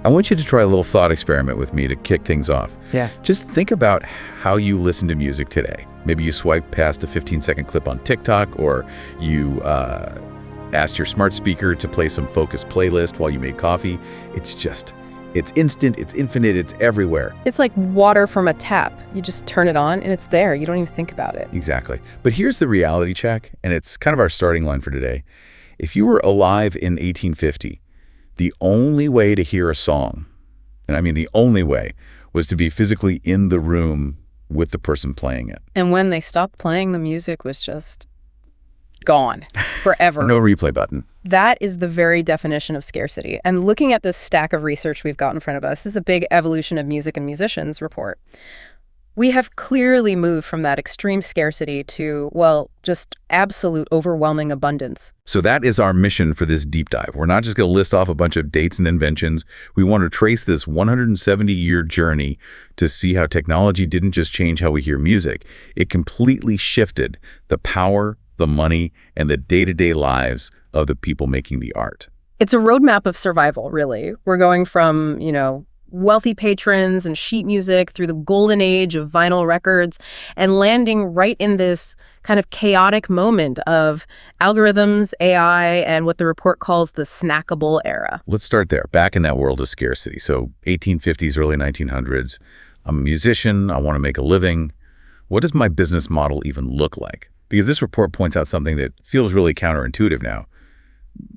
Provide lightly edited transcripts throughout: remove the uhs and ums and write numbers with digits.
I want you to try a little thought experiment with me to kick things off. Yeah. Just think about how you listen to music today. Maybe you swipe past a 15-second clip on TikTok, or you asked your smart speaker to play some focused playlist while you made coffee. It's instant, it's infinite, it's everywhere. It's like water from a tap. You just turn it on and it's there. You don't even think about it. Exactly. But here's the reality check, and it's kind of our starting line for today. If you were alive in 1850, the only way to hear a song, and I mean the only way, was to be physically in the room with the person playing it. And when they stopped playing, the music was just gone forever. No replay button. That is the very definition of scarcity. And looking at this stack of research we've got in front of us, this is a big evolution of music and musicians report. We have clearly moved from that extreme scarcity to, well, just absolute overwhelming abundance. So that is our mission for this deep dive. We're not just going to list off a bunch of dates and inventions. We want to trace this 170-year journey to see how technology didn't just change how we hear music. It completely shifted the power, the money, and the day-to-day lives of the people making the art. It's a roadmap of survival, really. We're going from, wealthy patrons and sheet music through the golden age of vinyl records and landing right in this kind of chaotic moment of algorithms, AI, and what the report calls the snackable era. Let's start there, back in that world of scarcity. So 1850s, early 1900s, I'm a musician, I want to make a living. What does my business model even look like? Because this report points out something that feels really counterintuitive now.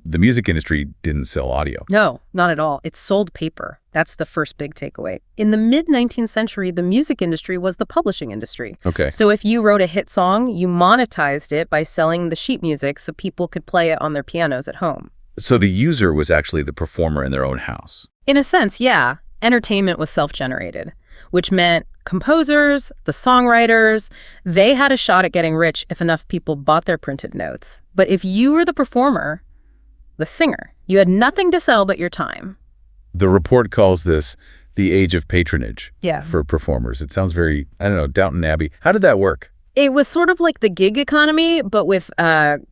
The music industry didn't sell audio. No, not at all. It sold paper. That's the first big takeaway. In the mid-19th century, the music industry was the publishing industry. Okay. So if you wrote a hit song, you monetized it by selling the sheet music so people could play it on their pianos at home. So the user was actually the performer in their own house. In a sense, yeah. Entertainment was self-generated, which meant composers, the songwriters, they had a shot at getting rich if enough people bought their printed notes. But if you were the performer, the singer, you had nothing to sell but your time. The report calls this the age of patronage Yeah. for performers. It sounds very, Downton Abbey. How did that work? It was sort of like the gig economy, but with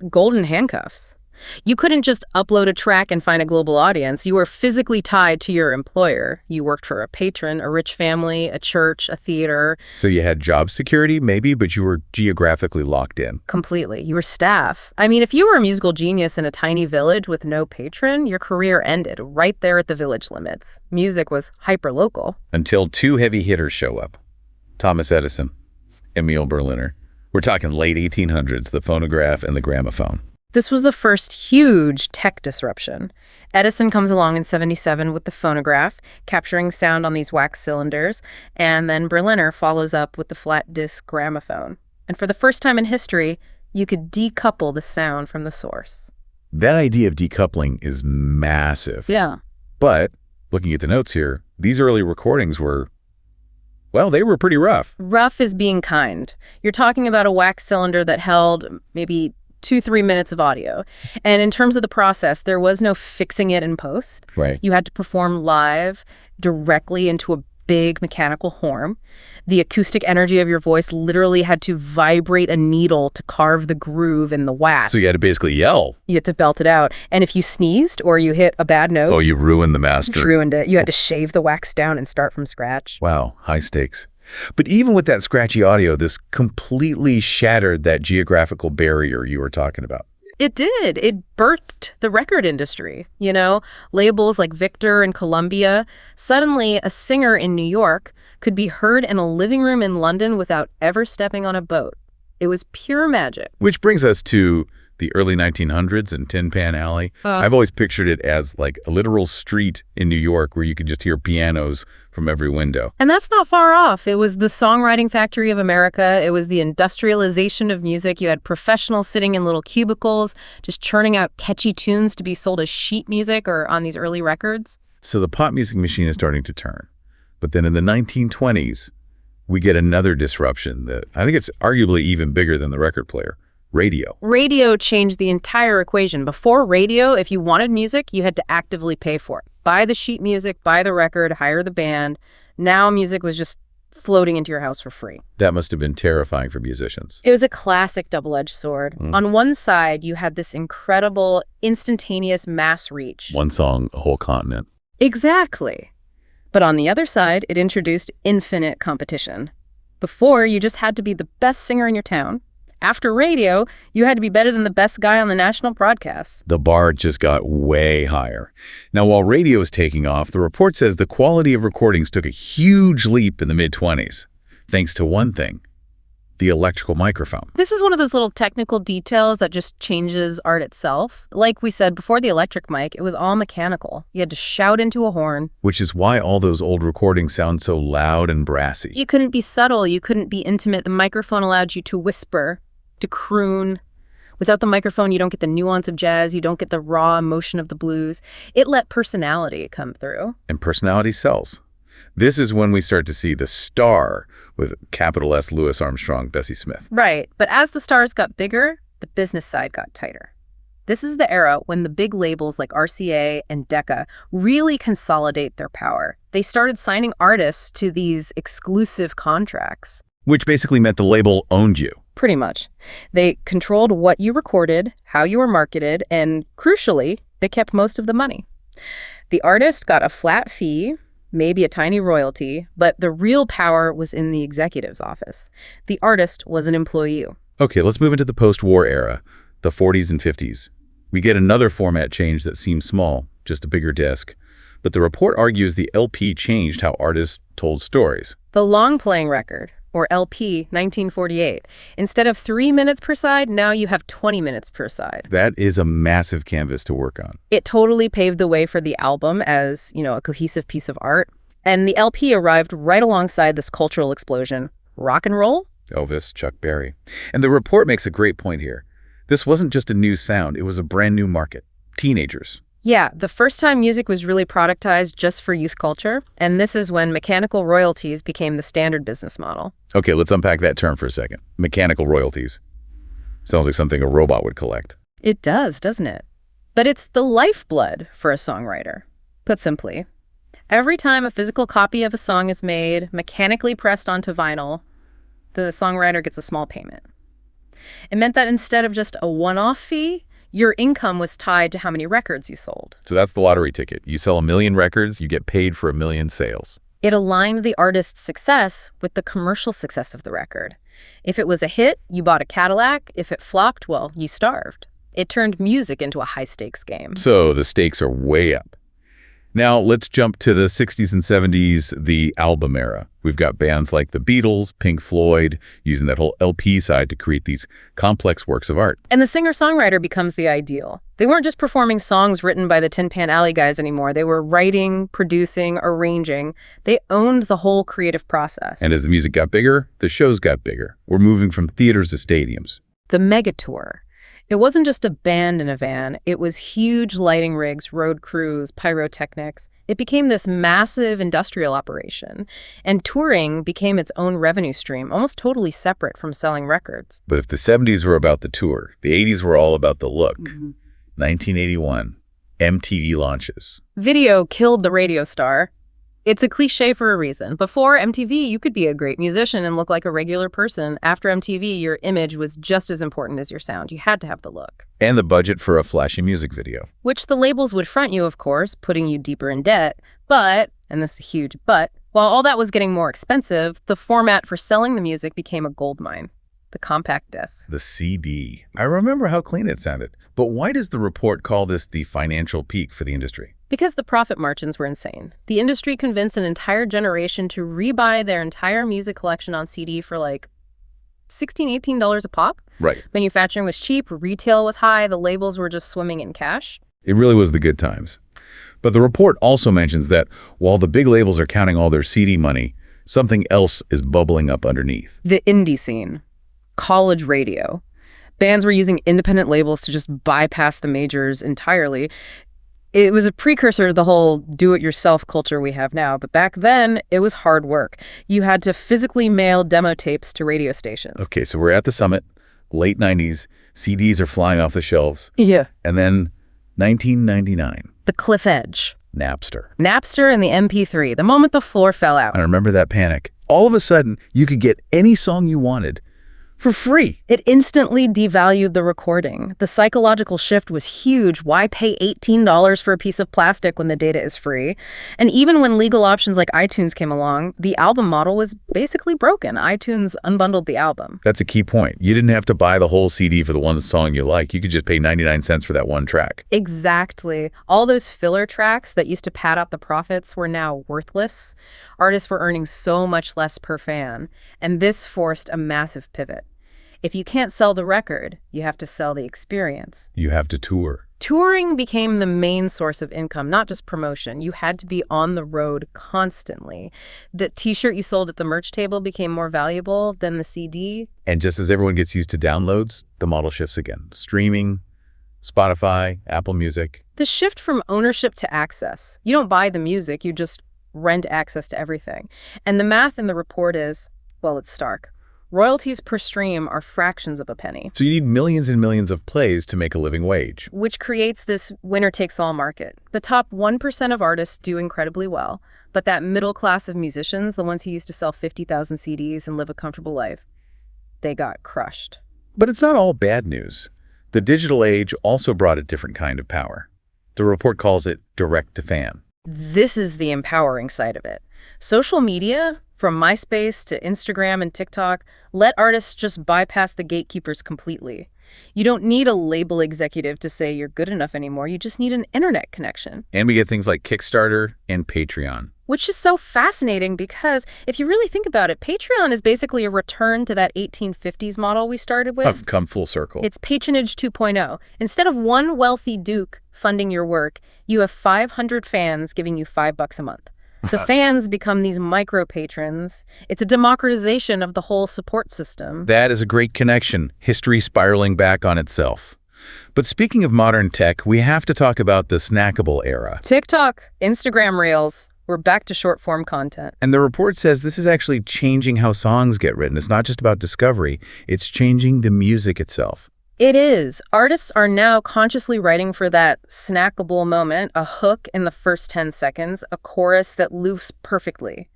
golden handcuffs. You couldn't just upload a track and find a global audience. You were physically tied to your employer. You worked for a patron, a rich family, a church, a theater. So you had job security, maybe, but you were geographically locked in. Completely. You were staff. I mean, if you were a musical genius in a tiny village with no patron, your career ended right there at the village limits. Music was hyper-local. Until two heavy hitters show up. Thomas Edison, Emil Berliner. We're talking late 1800s, the phonograph and the gramophone. This was the first huge tech disruption. Edison comes along in 1977 with the phonograph, capturing sound on these wax cylinders, and then Berliner follows up with the flat disc gramophone. And for the first time in history, you could decouple the sound from the source. That idea of decoupling is massive. Yeah. But, looking at the notes here, these early recordings were, well, they were pretty rough. Rough is being kind. You're talking about a wax cylinder that held maybe 2-3 minutes of audio. And in terms of the process, there was no fixing it in post. Right. You had to perform live directly into a big mechanical horn. The acoustic energy of your voice literally had to vibrate a needle to carve the groove in the wax. So you had to basically yell. You had to belt it out. And if you sneezed or you hit a bad note, Oh, you ruined the master. you ruined it. You had to shave the wax down and start from scratch. Wow, high stakes. But even with that scratchy audio, this completely shattered that geographical barrier you were talking about. It did. It birthed the record industry. Labels like Victor and Columbia. Suddenly, a singer in New York could be heard in a living room in London without ever stepping on a boat. It was pure magic. Which brings us to the early 1900s and Tin Pan Alley. I've always pictured it as like a literal street in New York where you could just hear pianos from every window. And that's not far off. It was the songwriting factory of America. It was the industrialization of music. You had professionals sitting in little cubicles, just churning out catchy tunes to be sold as sheet music or on these early records. So the pop music machine is starting to turn. But then in the 1920s, we get another disruption that I think it's arguably even bigger than the record player. Radio. Radio changed the entire equation. Before radio, if you wanted music, you had to actively pay for it. Buy the sheet music, buy the record, hire the band. Now music was just floating into your house for free. That must have been terrifying for musicians. It was a classic double-edged sword. On one side, you had this incredible, instantaneous mass reach. One song, a whole continent. Exactly. But on the other side, it introduced infinite competition. Before, you just had to be the best singer in your town. After radio, you had to be better than the best guy on the national broadcast. The bar just got way higher. Now, while radio is taking off, the report says the quality of recordings took a huge leap in the mid-20s, thanks to one thing: the electrical microphone. This is one of those little technical details that just changes art itself. Like we said, before the electric mic, it was all mechanical. You had to shout into a horn. Which is why all those old recordings sound so loud and brassy. You couldn't be subtle. You couldn't be intimate. The microphone allowed you to whisper, to croon. Without the microphone, you don't get the nuance of jazz. You don't get the raw emotion of the blues. It let personality come through. And personality sells. This is when we start to see the star with capital S Louis Armstrong, Bessie Smith. Right. But as the stars got bigger, the business side got tighter. This is the era when the big labels like RCA and Decca really consolidate their power. They started signing artists to these exclusive contracts. Which basically meant the label owned you. Pretty much. They controlled what you recorded, how you were marketed, and crucially, they kept most of the money. The artist got a flat fee, maybe a tiny royalty, but the real power was in the executive's office. The artist was an employee. Okay, let's move into the post-war era, the 40s and 50s. We get another format change that seems small, just a bigger disc. But the report argues the LP changed how artists told stories. The long-playing record, or LP, 1948. Instead of 3 minutes per side, now you have 20 minutes per side. That is a massive canvas to work on. It totally paved the way for the album as, a cohesive piece of art. And the LP arrived right alongside this cultural explosion. Rock and roll? Elvis, Chuck Berry. And the report makes a great point here. This wasn't just a new sound, it was a brand new market. Teenagers. Yeah, the first time music was really productized just for youth culture, and this is when mechanical royalties became the standard business model. Okay, let's unpack that term for a second. Mechanical royalties. Sounds like something a robot would collect. It does, doesn't it? But it's the lifeblood for a songwriter. Put simply, every time a physical copy of a song is made, mechanically pressed onto vinyl, the songwriter gets a small payment. It meant that instead of just a one-off fee, your income was tied to how many records you sold. So that's the lottery ticket. You sell 1 million records, you get paid for 1 million sales. It aligned the artist's success with the commercial success of the record. If it was a hit, you bought a Cadillac. If it flopped, well, you starved. It turned music into a high-stakes game. So the stakes are way up. Now let's jump to the 60s and 70s, the album era. We've got bands like the Beatles, Pink Floyd, using that whole LP side to create these complex works of art. And the singer-songwriter becomes the ideal. They weren't just performing songs written by the Tin Pan Alley guys anymore. They were writing, producing, arranging. They owned the whole creative process. And as the music got bigger, the shows got bigger. We're moving from theaters to stadiums. The mega tour. It wasn't just a band in a van. It was huge lighting rigs, road crews, pyrotechnics. It became this massive industrial operation. And touring became its own revenue stream, almost totally separate from selling records. But if the 70s were about the tour, the 80s were all about the look. 1981, MTV launches. Video killed the radio star. It's a cliche for a reason. Before MTV, you could be a great musician and look like a regular person. After MTV, your image was just as important as your sound. You had to have the look. And the budget for a flashy music video. Which the labels would front you, of course, putting you deeper in debt. But, and this is a huge but, while all that was getting more expensive, the format for selling the music became a goldmine. The compact disc. The CD. I remember how clean it sounded. But why does the report call this the financial peak for the industry? Because the profit margins were insane. The industry convinced an entire generation to rebuy their entire music collection on CD for like $16, $18 a pop. Right. Manufacturing was cheap, retail was high, the labels were just swimming in cash. It really was the good times. But the report also mentions that while the big labels are counting all their CD money, something else is bubbling up underneath. The indie scene. College radio. Bands were using independent labels to just bypass the majors entirely. It was a precursor to the whole do-it-yourself culture we have now, but back then, it was hard work. You had to physically mail demo tapes to radio stations. Okay, so we're at the summit, late 90s, CDs are flying off the shelves. Yeah. And then 1999. The cliff edge. Napster. Napster and the MP3, the moment the floor fell out. I remember that panic. All of a sudden, you could get any song you wanted For free. It instantly devalued the recording. The psychological shift was huge. Why pay $18 for a piece of plastic when the data is free? And even when legal options like iTunes came along, the album model was basically broken. iTunes unbundled the album. That's a key point. You didn't have to buy the whole CD for the one song you like. You could just pay 99 cents for that one track. Exactly. All those filler tracks that used to pad out the profits were now worthless. Artists were earning so much less per fan, and this forced a massive pivot. If you can't sell the record, you have to sell the experience. You have to tour. Touring became the main source of income, not just promotion. You had to be on the road constantly. The t-shirt you sold at the merch table became more valuable than the CD. And just as everyone gets used to downloads, the model shifts again. Streaming, Spotify, Apple Music. The shift from ownership to access. You don't buy the music, you just rent access to everything. And the math in the report is, well, it's stark. Royalties per stream are fractions of a penny. So you need millions and millions of plays to make a living wage. Which creates this winner-takes-all market. The top 1% of artists do incredibly well, but that middle class of musicians, the ones who used to sell 50,000 CDs and live a comfortable life, they got crushed. But it's not all bad news. The digital age also brought a different kind of power. The report calls it direct-to-fan. This is the empowering side of it. Social media, from MySpace to Instagram and TikTok, let artists just bypass the gatekeepers completely. You don't need a label executive to say you're good enough anymore. You just need an internet connection. And we get things like Kickstarter and Patreon. Which is so fascinating because if you really think about it, Patreon is basically a return to that 1850s model we started with. I've come full circle. It's patronage 2.0. Instead of one wealthy duke funding your work, you have 500 fans giving you $5 a month. The fans become these micro-patrons. It's a democratization of the whole support system. That is a great connection, history spiraling back on itself. But speaking of modern tech, we have to talk about the snackable era. TikTok, Instagram Reels, we're back to short-form content. And the report says this is actually changing how songs get written. It's not just about discovery, it's changing the music itself. It is. Artists are now consciously writing for that snackable moment, a hook in the first 10 seconds, a chorus that loops perfectly.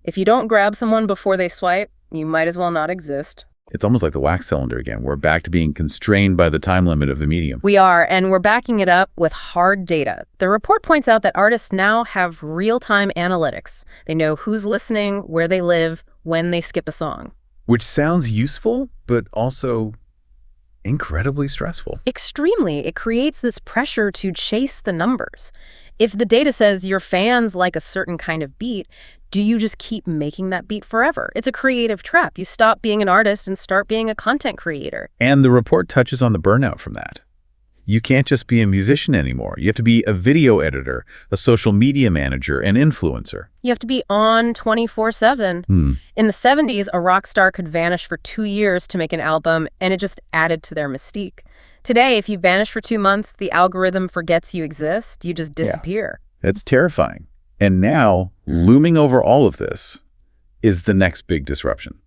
If you don't grab someone before they swipe, you might as well not exist. It's almost like the wax cylinder again. We're back to being constrained by the time limit of the medium. We are, and we're backing it up with hard data. The report points out that artists now have real-time analytics. They know who's listening, where they live, when they skip a song. Which sounds useful, but also incredibly stressful. Extremely. It creates this pressure to chase the numbers. If the data says your fans like a certain kind of beat, do you just keep making that beat forever? It's a creative trap. You stop being an artist and start being a content creator. And the report touches on the burnout from that. You can't just be a musician anymore. You have to be a video editor, a social media manager, an influencer. You have to be on 24/7. In the 70s, a rock star could vanish for 2 years to make an album, and it just added to their mystique. Today, if you vanish for 2 months, the algorithm forgets you exist. You just disappear. That's terrifying. And now, looming over all of this is the next big disruption.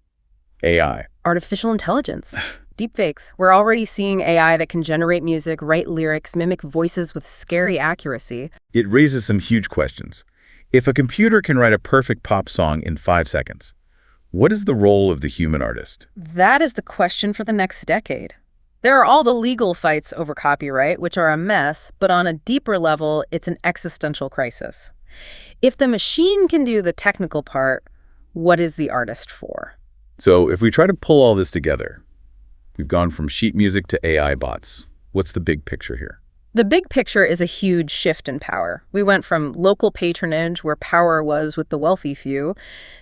AI. Artificial intelligence. Deepfakes. We're already seeing AI that can generate music, write lyrics, mimic voices with scary accuracy. It raises some huge questions. If a computer can write a perfect pop song in 5 seconds, what is the role of the human artist? That is the question for the next decade. There are all the legal fights over copyright, which are a mess, but on a deeper level, it's an existential crisis. If the machine can do the technical part, what is the artist for? So if we try to pull all this together, we've gone from sheet music to AI bots. What's the big picture here? The big picture is a huge shift in power. We went from local patronage, where power was with the wealthy few,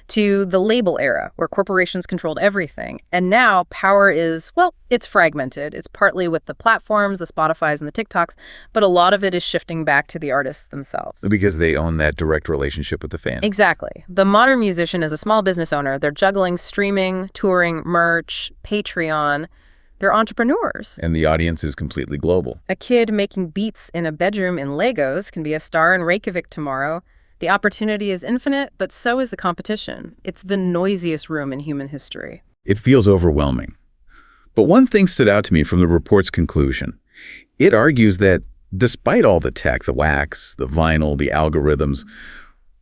to the label era, where corporations controlled everything. And now power is, well, it's fragmented. It's partly with the platforms, the Spotifys and the TikToks, but a lot of it is shifting back to the artists themselves. Because they own that direct relationship with the fan. Exactly. The modern musician is a small business owner. They're juggling streaming, touring, merch, Patreon. They're entrepreneurs. And the audience is completely global. A kid making beats in a bedroom in Legos can be a star in Reykjavik tomorrow. The opportunity is infinite, but so is the competition. It's the noisiest room in human history. It feels overwhelming. But one thing stood out to me from the report's conclusion. It argues that despite all the tech, the wax, the vinyl, the algorithms,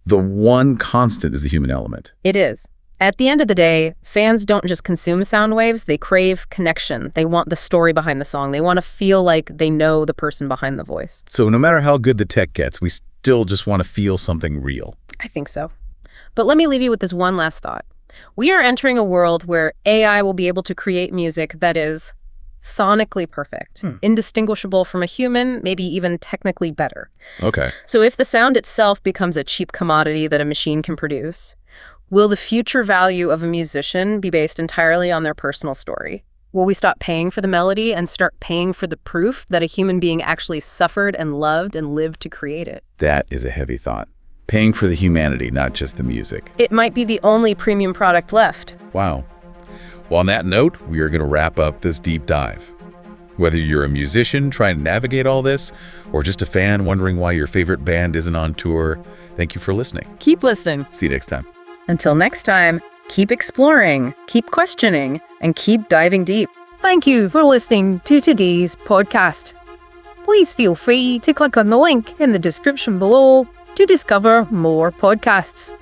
the one constant is the human element. It is. At the end of the day, fans don't just consume sound waves, they crave connection. They want the story behind the song. They want to feel like they know the person behind the voice. So no matter how good the tech gets, we still just want to feel something real. I think so. But let me leave you with this one last thought. We are entering a world where AI will be able to create music that is sonically perfect, indistinguishable from a human, maybe even technically better. Okay. So if the sound itself becomes a cheap commodity that a machine can produce, will the future value of a musician be based entirely on their personal story? Will we stop paying for the melody and start paying for the proof that a human being actually suffered and loved and lived to create it? That is a heavy thought. Paying for the humanity, not just the music. It might be the only premium product left. Wow. Well, on that note, we are going to wrap up this deep dive. Whether you're a musician trying to navigate all this, or just a fan wondering why your favorite band isn't on tour, thank you for listening. Keep listening. See you next time. Until next time, keep exploring, keep questioning, and keep diving deep. Thank you for listening to today's podcast. Please feel free to click on the link in the description below to discover more podcasts.